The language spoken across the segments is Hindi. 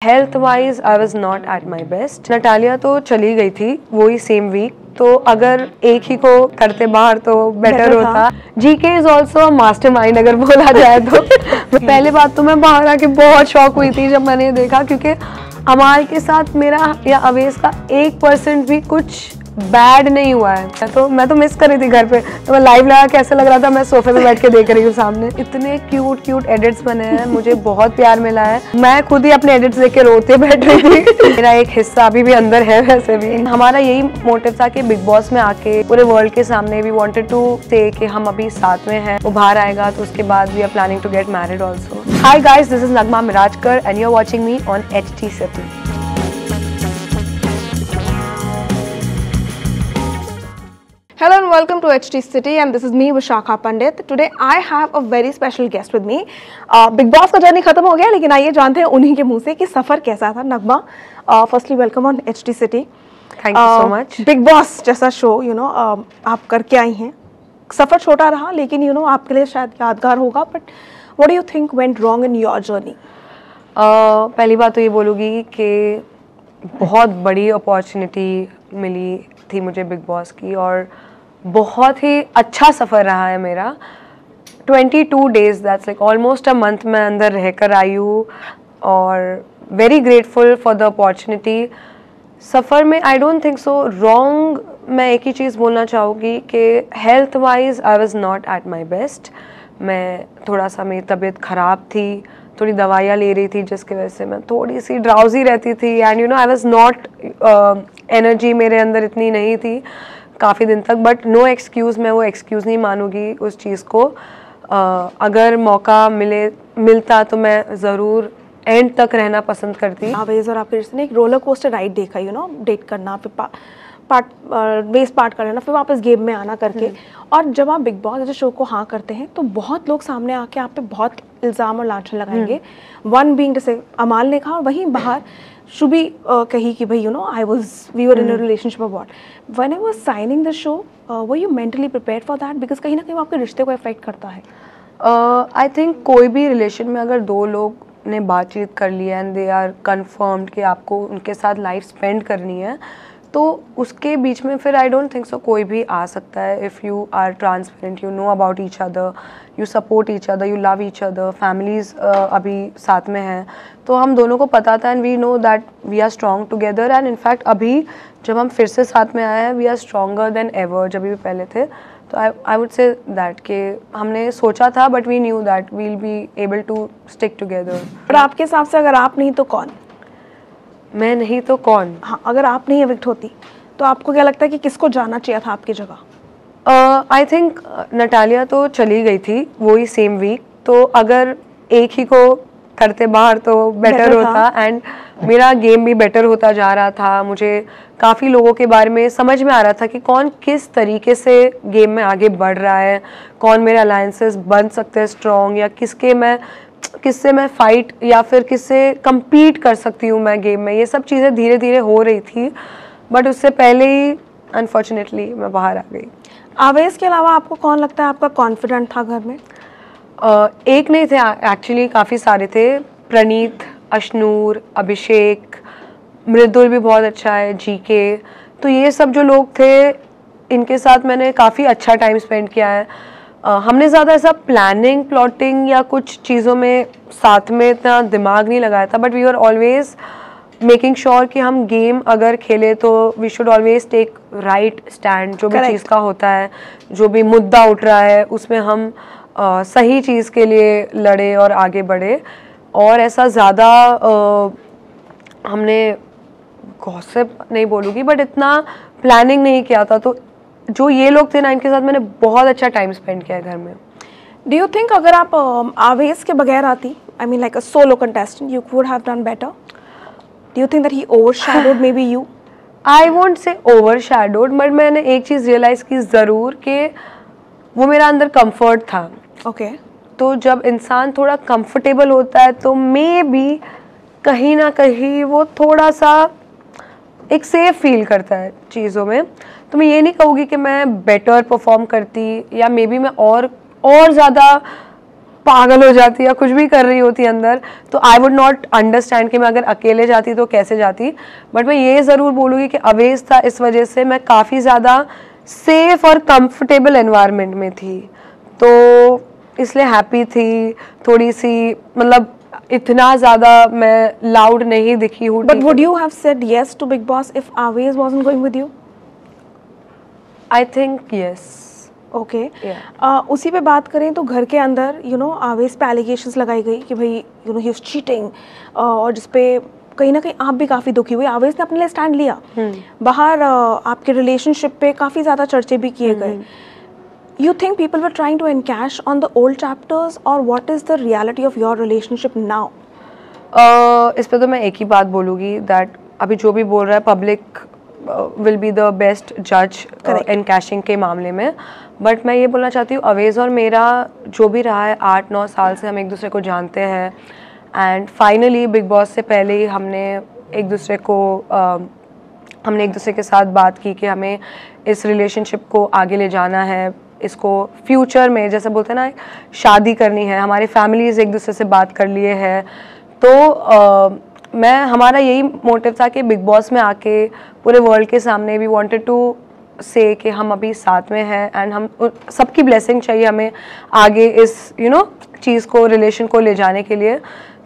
Health wise I was not at my best. Natalia तो चली गई थी वही सेम वीक, तो अगर एक ही को करते बाहर तो बेटर होता। जीके इज ऑल्सो मास्टरमाइंड अगर बोला जाए तो। पहले बात तो मैं बाहर आके बहुत शॉक हुई थी जब मैंने देखा, क्योंकि अमाल के साथ मेरा या अवेश का 1% भी कुछ बैड नहीं हुआ है। मैं तो मिस कर रही थी घर पे, तो मैं लाइव लगा के ऐसा लग रहा था मैं सोफे पे बैठ के देख रही हूँ सामने। इतने क्यूट एडिट्स बने हैं, मुझे बहुत प्यार मिला है। मैं खुद ही अपने एडिट्स देख के रोते बैठ रही थी। मेरा एक हिस्सा अभी भी अंदर है। वैसे भी हमारा यही मोटिव था कि बिग बॉस में आके पूरे वर्ल्ड के सामने वी वांटेड टू से कि हम अभी साथ में हैं। वो बाहर आएगा तो उसके बाद we are planning to get married also. Hi guys, this is Nagma Mirajkar and you are watching me on HT City. Hello and welcome to HT City, and this is me Vishakha Pandit. Today I have a very special guest with me. Big Boss का जर्नी खत्म हो गया, लेकिन आइए जानते हैं उन्हीं के मुंह से कि सफर कैसा था। Nagma, firstly welcome on HT City. Thank you so much. Bigg Boss जैसा शो आप करके आई हैं। सफर छोटा रहा लेकिन आपके लिए शायद यादगार होगा, but what do you think went wrong in your journey? पहली बात तो ये बोलूँगी कि बहुत बड़ी अपॉर्चुनिटी मिली थी मुझे बिग बॉस की, और बहुत ही अच्छा सफ़र रहा है मेरा। 22 days, that's like almost a month मैं अंदर रह कर आई हूँ, और very grateful for the opportunity. सफ़र में I don't think so wrong. मैं एक ही चीज़ बोलना चाहूँगी कि health wise I was not at my best. मैं थोड़ा सा, मेरी तबीयत ख़राब थी, थोड़ी दवाइयाँ ले रही थी जिसकी वजह से मैं थोड़ी सी ड्राउजी रहती थी, and I was not, energy मेरे अंदर इतनी नहीं थी काफ़ी दिन तक। बट नो एक्सक्यूज़, मैं वो एक्सक्यूज़ नहीं मानूंगी उस चीज़ को। अगर मौका मिलता तो मैं ज़रूर एंड तक रहना पसंद करती। अवेश और आपके रिश्ते ने एक रोलर कोस्टर राइड देखा, डेट करना, फिर बेस पार्ट कर लेना, फिर वापस गेम में आना करके। और जब आप बिग बॉस जैसे शो को हाँ करते हैं तो बहुत लोग सामने आके आप पे बहुत इल्ज़ाम और लांछन लगाएंगे। वन बीइंग, जैसे अमाल ने कहा, और वहीं बाहर शुभी कही कि भाई we were in a relationship और what. When I was signing the show, were you mentally prepared for that? Because कहीं ना कहीं वो आपके रिश्ते को अफेक्ट करता है। आई थिंक कोई भी रिलेशन में अगर दो लोग ने बातचीत कर ली है एंड दे आर कन्फर्म्ड कि आपको उनके साथ लाइफ स्पेंड करनी है, तो उसके बीच में फिर आई डोंट थिंक सो कोई भी आ सकता है। If you are transparent, you know about each other, you support each other, you love each other, families अभी साथ में हैं, तो हम दोनों को पता था and we know that we are strong together. And in fact अभी जब हम फिर से साथ में आए हैं, we are stronger than ever जब भी पहले थे। तो आई वुड से दैट कि हमने सोचा था, but we knew that we will be able to stick together. पर आपके हिसाब से अगर आप नहीं तो कौन? मैं नहीं तो कौन? हाँ, अगर आप नहीं एविक्ट होती तो आपको क्या लगता है कि किसको जाना चाहिए था आपकी जगह? आई थिंक नटालिया तो चली गई थी वही सेम वीक, तो अगर एक ही को करते बाहर तो बेटर होता। एंड मेरा गेम भी बेटर होता जा रहा था। मुझे काफ़ी लोगों के बारे में समझ में आ रहा था कि कौन किस तरीके से गेम में आगे बढ़ रहा है, कौन मेरे अलायंसेस बन सकते हैं स्ट्रॉन्ग, या किससे मैं फाइट या फिर किससे कम्पीट कर सकती हूँ मैं गेम में। ये सब चीज़ें धीरे धीरे हो रही थी, बट उससे पहले ही अनफॉर्चुनेटली मैं बाहर आ गई। आवेश के अलावा आपको कौन लगता है आपका कॉन्फिडेंट था घर में? एक नहीं थे एक्चुअली, काफ़ी सारे थे। प्रणीत, अशनूर, अभिषेक, मृदुल भी बहुत अच्छा है, जीके, तो ये सब जो लोग थे इनके साथ मैंने काफ़ी अच्छा टाइम स्पेंड किया है। हमने ज़्यादा ऐसा प्लानिंग, प्लॉटिंग या कुछ चीज़ों में साथ में इतना दिमाग नहीं लगाया था, but we are always making sure कि हम गेम अगर खेले तो we should always take right stand. जो भी चीज़ का होता है, जो भी मुद्दा उठ रहा है, उसमें हम सही चीज़ के लिए लड़े और आगे बढ़े। और ऐसा ज़्यादा हमने गॉसिप नहीं बोलूँगी, बट इतना प्लानिंग नहीं किया था। तो जो ये लोग थे ना, इनके साथ मैंने बहुत अच्छा टाइम स्पेंड किया है घर में। डू यू थिंक अगर आप आवेश के बगैर आती, I mean like a solo contestant, you would have done better? Do you think that he overshadowed may be you? I won't say overshadowed, but मैंने एक चीज़ रियलाइज़ की ज़रूर कि वो मेरा अंदर कंफर्ट था। ओके। तो जब इंसान थोड़ा कंफर्टेबल होता है तो मे बी कहीं ना कहीं वो थोड़ा सा एक सेफ फील करता है चीज़ों में। तो मैं ये नहीं कहूँगी कि मैं बेटर परफॉर्म करती, या मे बी मैं और ज़्यादा पागल हो जाती या कुछ भी कर रही होती अंदर, तो आई वुड नॉट अंडरस्टैंड कि मैं अगर अकेले जाती तो कैसे जाती। बट मैं ये ज़रूर बोलूँगी कि अवेज था, इस वजह से मैं काफ़ी ज़्यादा सेफ और कंफर्टेबल एनवायरनमेंट में थी, तो इसलिए हैप्पी थी थोड़ी सी, मतलब इतना ज़्यादा मैं लाउड नहीं दिखी हूँ। But would you have said yes to Bigg Boss if Awez wasn't going with you? I think yes. Okay, उसी पे बात करें तो घर के अंदर आवेश पे एलिगेशंस लगाई गई कि भाई ही इज चीटिंग, और जिसपे कहीं ना कहीं आप भी काफ़ी दुखी हुए। आवेश ने अपने लिए स्टैंड लिया, बाहर आपके रिलेशनशिप पे काफ़ी ज़्यादा चर्चे भी किए गए। You think people were trying to encash on the old chapters, और what is the reality of your relationship now? इस पे तो मैं एक ही बात बोलूँगी, दैट अभी जो भी बोल रहा है public will be the best जज एनकैशिंग के मामले में। बट मैं ये बोलना चाहती हूँ, अवेज और मेरा जो भी रहा है 8-9 साल से हम एक दूसरे को जानते हैं, एंड फाइनली बिग बॉस से पहले ही हमने एक दूसरे के साथ बात की कि हमें इस रिलेशनशिप को आगे ले जाना है, इसको फ्यूचर में जैसे बोलते हैं ना शादी करनी है, हमारे फैमिलीज़ एक दूसरे से बात कर लिए हैं। तो हमारा यही मोटिव था कि बिग बॉस में आके पूरे वर्ल्ड के सामने वी वांटेड टू से कि हम अभी साथ में हैं, एंड हम सबकी ब्लेसिंग चाहिए हमें आगे इस चीज़ को, रिलेशन को ले जाने के लिए।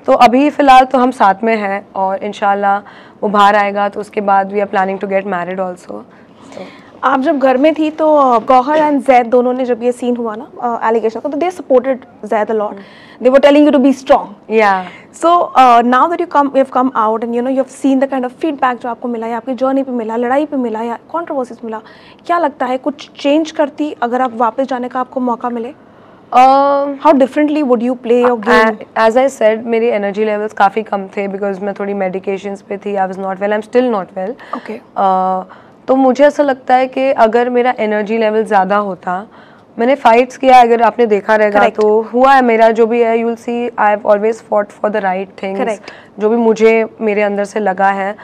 तो अभी फ़िलहाल तो हम साथ में हैं, और इंशाल्लाह वो बाहर आएगा तो उसके बाद we are planning to get married also. आप जब घर में थी तो गौहर एंड जैद दोनों ने, जब ये सीन हुआ ना एलिगेशन का, तो they supported Zaid a lot, they were telling you to be strong. या so now that you have come out and you have seen the kind of feedback जो आपको मिला, या आपकी जर्नी पे मिला, लड़ाई पे मिला, या कंट्रोवर्सीज मिला, क्या लगता है कुछ चेंज करती अगर आप वापस जाने का आपको मौका मिले? How differently would you play your game? As I said, मेरी एनर्जी लेवल्स काफ़ी कम थे बिकॉज मैं थोड़ी मेडिकेशंस पे थी, I was not well, I am still not well. Okay, तो मुझे ऐसा लगता है कि अगर मेरा एनर्जी लेवल ज़्यादा होता, मैंने फाइट्स किया, अगर आपने देखा रहेगा तो हुआ है मेरा जो भी है, you will see I have always fought for the right things, जो भी मुझे मेरे अंदर से लगा है।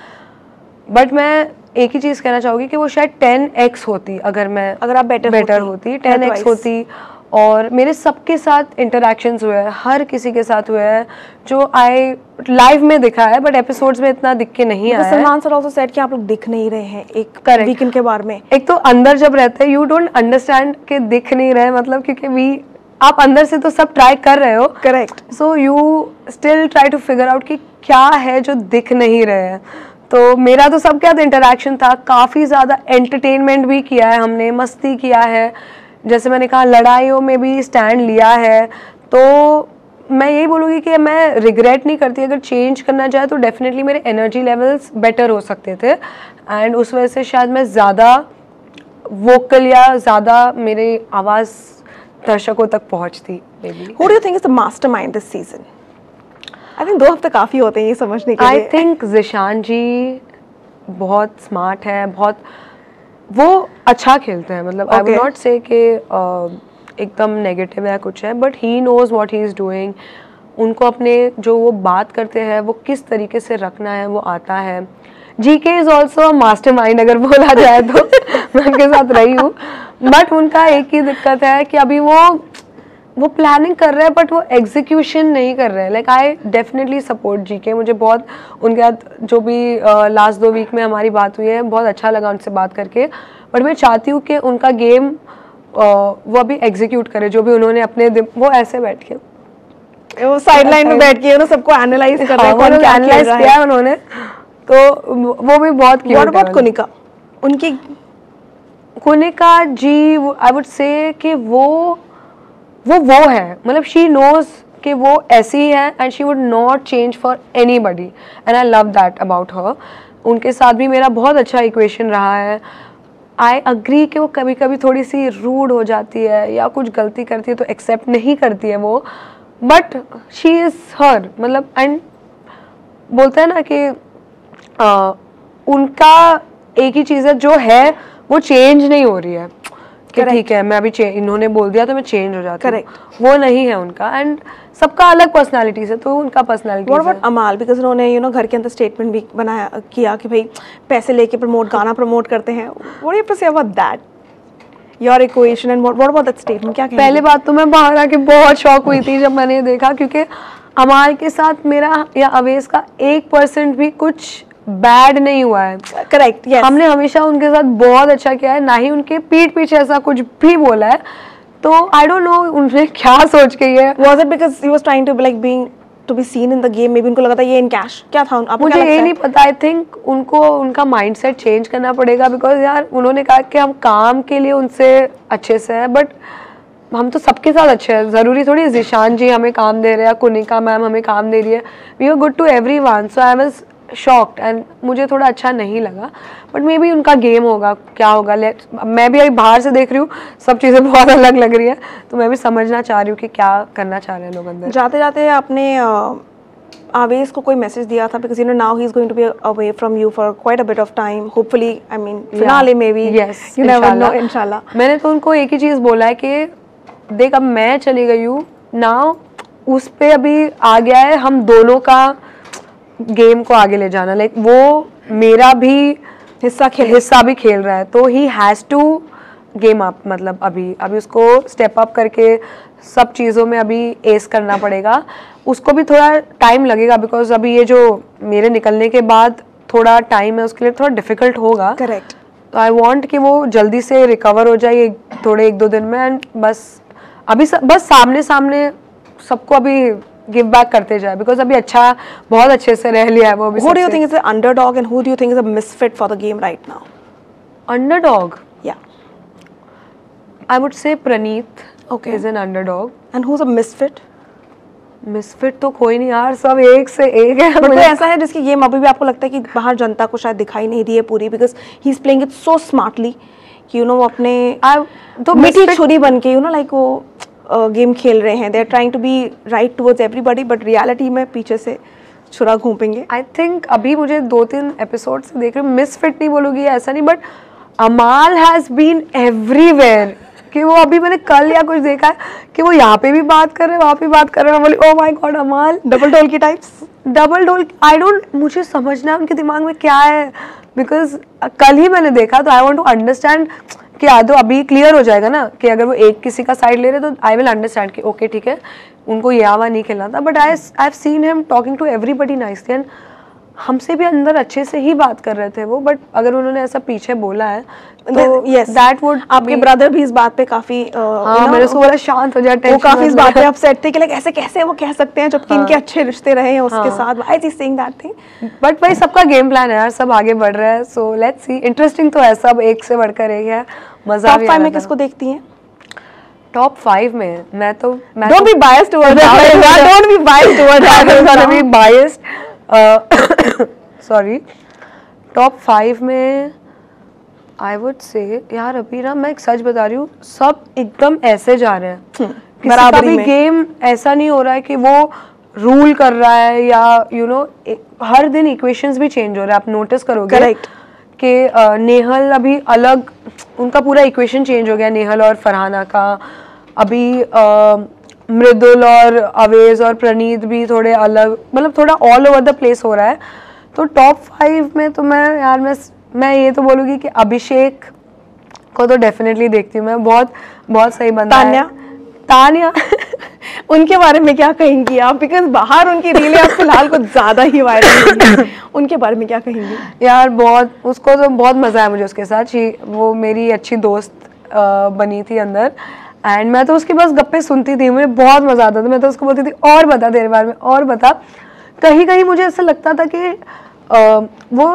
बट मैं एक ही चीज़ कहना चाहूँगी कि वो शायद 10x होती अगर आप बेटर होती 10x होती, और मेरे सबके साथ इंटरेक्शंस हुए हैं, हर किसी के साथ हुए हैं जो आई लाइव में दिखा है, बट एपिसोड्स में इतना दिख के नहीं आया है। सलमान सर आल्सो सेड कि आप लोग दिख नहीं रहे हैं एक वीकेंड के बारे में। एक तो अंदर जब रहते हैं यू डोंट अंडरस्टैंड कि दिख नहीं रहे, मतलब क्योंकि आप अंदर से तो सब ट्राई कर रहे हो, correct, so you still try to figure out कि क्या है जो दिख नहीं रहे हैं। तो मेरा तो सबके साथ इंटरेक्शन था, काफ़ी ज़्यादा एंटरटेनमेंट भी किया है हमने, मस्ती किया है, जैसे मैंने कहा लड़ाइयों में भी स्टैंड लिया है। तो मैं यही बोलूँगी कि मैं रिग्रेट नहीं करती, अगर चेंज करना चाहे तो डेफिनेटली मेरे एनर्जी लेवल्स बेटर हो सकते थे, एंड उस वजह से शायद मैं ज़्यादा वोकल या ज़्यादा मेरी आवाज़ दर्शकों तक पहुँचती। Who do you think is the mastermind this season? I think 2 हफ्ते काफ़ी होते हैं ये समझने के लिए। I think ज़िशान जी बहुत स्मार्ट है, बहुत वो अच्छा खेलते हैं, मतलब आई वुड नॉट से कि एकदम नेगेटिव है कुछ है, but he knows what he is doing. उनको अपने जो वो बात करते हैं वो किस तरीके से रखना है वो आता है। जीके इज़ ऑल्सो मास्टरमाइंड अगर बोला जाए तो मैं उनके साथ रही हूँ, बट उनका एक ही दिक्कत है कि अभी वो प्लानिंग कर रहे हैं बट वो एग्जीक्यूशन नहीं कर रहे हैं। Like I definitely support GK, मुझे बहुत उनके साथ जो भी लास्ट 2 वीक में हमारी बात हुई है बहुत अच्छा लगा उनसे बात करके, बट मैं चाहती हूँ कि उनका गेम वो अभी एग्जीक्यूट करे, जो भी उन्होंने अपने वो ऐसे बैठ के वो साइडलाइन में बैठ के सबको एनालाइज कर रहे हैं, कौन क्या एनालाइज किया है उन्होंने, तो वो भी बहुत क्यूट है। What about Kunika? उनकी कुनिका जी आई वुड से कि वो है, मतलब शी नोज कि वो ऐसी है and she would not change for anybody, and I love that about her. उनके साथ भी मेरा बहुत अच्छा इक्वेशन रहा है। आई अग्री कि वो कभी कभी थोड़ी सी रूड हो जाती है या कुछ गलती करती है तो एक्सेप्ट नहीं करती है वो, बट शी इज़ हर, मतलब एंड बोलते हैं ना कि उनका एक ही चीज़ है जो है वो चेंज नहीं हो रही है कि ठीक है मैं अभी इन्होंने बोल दिया तो मैं चेंज हो जाती हूँ, वो नहीं है उनका। एंड सबका अलग पर्सनालिटीज है, तो उनका पर्सनालिटी। व्हाट अबाउट अमाल? बिकॉज उन्होंने घर के अंदर स्टेटमेंट भी किया कि भाई पैसे लेके गाना प्रमोट करते हैं। What do you have to say about that? Your equation and what about that statement, क्या कहेंगे? पहले बात तो मैं बाहर आके बहुत शॉक हुई थी जब मैंने ये देखा, क्योंकि अमाल के साथ मेरा या अवेश का 1% भी कुछ बैड नहीं हुआ है। Correct, yes. हमने हमेशा उनके साथ बहुत अच्छा किया है, ना ही उनके पीठ पीछे ऐसा कुछ भी बोला है। तो आई डोंट नो उन्होंने क्या सोच के ये, was it because he was trying to be like being to be seen in the game, maybe उनको लगा था ये इन कैश, क्या था आपको? मुझे ये नहीं पता। आई थिंक उनको उनका माइंडसेट चेंज करना पड़ेगा, बिकॉज यार उन्होंने कहा कि हम काम के लिए उनसे अच्छे से हैं, बट हम तो सबके साथ अच्छे हैं। ज़रूरी थोड़ी जिशान जी हमें काम दे रहे हैं, कुनिका मैम हमें काम दे रही है, we are good to everyone. So I was shocked and मुझे थोड़ा अच्छा नहीं लगा, बट मे बी उनका गेम होगा, क्या होगा। मैं भी अभी बाहर से देख रही हूँ, सब चीज़ें बहुत अलग लग रही है, तो मैं भी समझना चाह रही हूँ कि क्या करना चाह रहे हैं लोग अंदर। जाते जाते आपने आवेश को कोई मैसेज दिया था, because you know now he is going to be away from you for quite a bit of time, hopefully, I mean finale में भी, यस, यू नेवर नो, इंशाल्लाह। मैंने तो उनको एक ही चीज़ बोला है कि देख अब मैं चली गई हूँ ना, उस पे अभी आ गया है हम दोनों का गेम को आगे ले जाना। लाइक वो मेरा भी हिस्सा भी खेल रहा है, तो he has to game up. मतलब अभी उसको स्टेप अप करके सब चीज़ों में अभी एस करना पड़ेगा। उसको भी थोड़ा टाइम लगेगा, बिकॉज अभी ये जो मेरे निकलने के बाद थोड़ा टाइम है, उसके लिए थोड़ा डिफिकल्ट होगा। करेक्ट। तो आई वांट कि वो जल्दी से रिकवर हो जाए थोड़े 1-2 दिन में, एंड बस अभी बस सामने सबको अभी गिव बैक करते जाए, बिकॉज अभी अच्छा बहुत अच्छे से रह लिया है वो भी। Who do you think is the underdog and who do you think is a misfit for the game right now? Underdog? Yeah. I would say Praneeth Okay. is an underdog. And who's a misfit? Misfit तो कोई नहीं यार, सब एक से एक है। बट कोई ऐसा है जिसकी गेम अभी भी आपको लगता है कि बाहर जनता को शायद दिखाई नहीं दी है पूरी, because he is playing it so smartly कि यू नो वो अपने तो मीठी छुरी बन के यू नो लाइक वो गेम खेल रहे हैं। They are trying to be right towards everybody, but reality में पीछे से छुरा घूमेंगे। आई थिंक अभी मुझे 2-3 एपिसोड से देख रही हूँ, मिसफिट नहीं बोलूँगी ऐसा नहीं, बट अमाल हैज़ बीन एवरीवेयर। कि वो अभी मैंने कल या कुछ देखा है कि वो यहाँ पे भी बात कर रहे हैं, वहाँ पे बात कर रहे हैं। मैं बोली ओ माय गॉड अमाल, डबल डोल की टाइप्स, डबल डोल। आई डोंट, मुझे समझना है उनके दिमाग में क्या है, बिकॉज कल ही मैंने देखा, तो आई वांट टू अंडरस्टैंड कि आदो अभी क्लियर हो जाएगा ना कि अगर वो एक किसी का साइड ले रहे तो आई विल अंडरस्टैंड कि ओके ठीक है उनको ये आवा नहीं खेलना था। But I have seen him talking to everybody nicely, and हमसे भी अंदर अच्छे से ही बात कर रहे थे वो। बट अगर उन्होंने ऐसा पीछे बोला है तो yes, दैट वुड, आपके ब्रदर भी इस बात पे काफी हाँ, मैंने उसको बोला शांत हो जाए, वो काफी इस बात पे अपसेट थे कि लाइक ऐसे कैसे वो कह सकते हैं जबकि इनके अच्छे रिश्ते रहे हैं उसके साथ। Why is he saying that thing? But भाई सबका गेम प्लान है यार, सब आगे बढ़ रहा है, सो लेट्स सी। इंटरेस्टिंग तो है, सब एक से बढ़कर एक है, मजा भी। टॉप 5 में किसको देखती हैं? टॉप 5 में मैं तो don't be biased towards don't be biased towards be biased, sorry. Top 5 में आई वुड से यार अभी ना मैं एक सच बता रही हूँ, सब एकदम ऐसे जा रहे हैं, किसी का भी गेम ऐसा नहीं हो रहा है कि वो रूल कर रहा है या यू नो हर दिन इक्वेशंस भी चेंज हो रहा है। आप नोटिस करोगे करेक्ट कि नेहल अभी अलग, उनका पूरा इक्वेशन चेंज हो गया, नेहल और फरहाना का। अभी मृदुल और अवेज और प्रणीत भी थोड़े अलग, मतलब थोड़ा ऑल ओवर द प्लेस हो रहा है। तो टॉप 5 में तो मैं ये तो बोलूँगी कि अभिषेक को तो डेफिनेटली देखती हूँ मैं, बहुत सही बंदा है। तान्या उनके बारे में क्या कहेंगी आप? बिकॉज बाहर उनकी रीलें अब फिलहाल कुछ ज़्यादा ही वायरल हैं, उनके बारे में क्या कहेंगी? यार उसको तो बहुत मज़ा आया मुझे उसके साथ। वो मेरी अच्छी दोस्त बनी थी अंदर, एंड मैं तो उसकी बस गप्पे सुनती थी, मुझे बहुत मज़ा आता था। मैं तो उसको बोलती थी और बता तेरे बारे में, और बता। कहीं मुझे ऐसा लगता था कि वो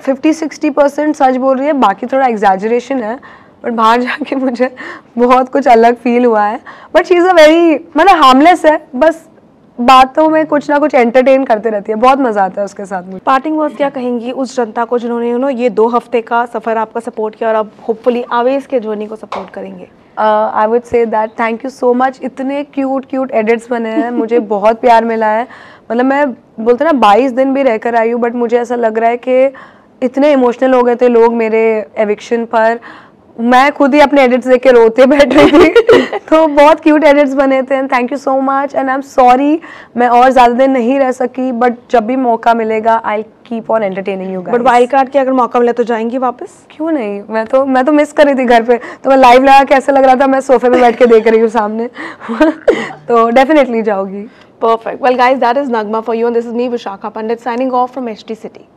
50-60% सच बोल रही है, बाकी थोड़ा एग्जैजरेशन है। बट बाहर जाके मुझे बहुत कुछ अलग फील हुआ है। But she is a very, मतलब हार्मलेस है, बस बातों में कुछ ना कुछ एंटरटेन करते रहती है, बहुत मज़ा आता है उसके साथ मुझे। पार्टिंग वर्ड्स क्या कहेंगी उस जनता को जिन्होंने यू नो ये 2 हफ्ते का सफ़र आपका सपोर्ट किया और अब होपफुली आवेश के जर्नी को सपोर्ट करेंगे? I would say that thank you so much. इतने क्यूट एडिट्स बने हैं, मुझे बहुत प्यार मिला है। मतलब मैं बोलते ना 22 दिन भी रहकर आई हूँ, बट मुझे ऐसा लग रहा है कि इतने इमोशनल हो गए थे लोग मेरे एविक्शन पर। मैं खुद ही अपने एडिट्स देख के रोते बैठ रही थी। तो बहुत क्यूट एडिट्स बने थे, and thank you so much, and I am sorry मैं और ज़्यादा दिन नहीं रह सकी, बट जब भी मौका मिलेगा I keep on entertaining you guys. But wild card के अगर मौका मिले तो जाएंगी वापस? क्यों नहीं, मैं तो मिस कर रही थी घर पे, तो मैं लाइव लगा के ऐसा लग रहा था मैं सोफे पे बैठ के देख रही हूँ सामने। तो डेफिनेटली जाऊँगी। Perfect. Well, guys, that is Nagma for you, and this is me, Vishakha Pandit, signing off from HT City.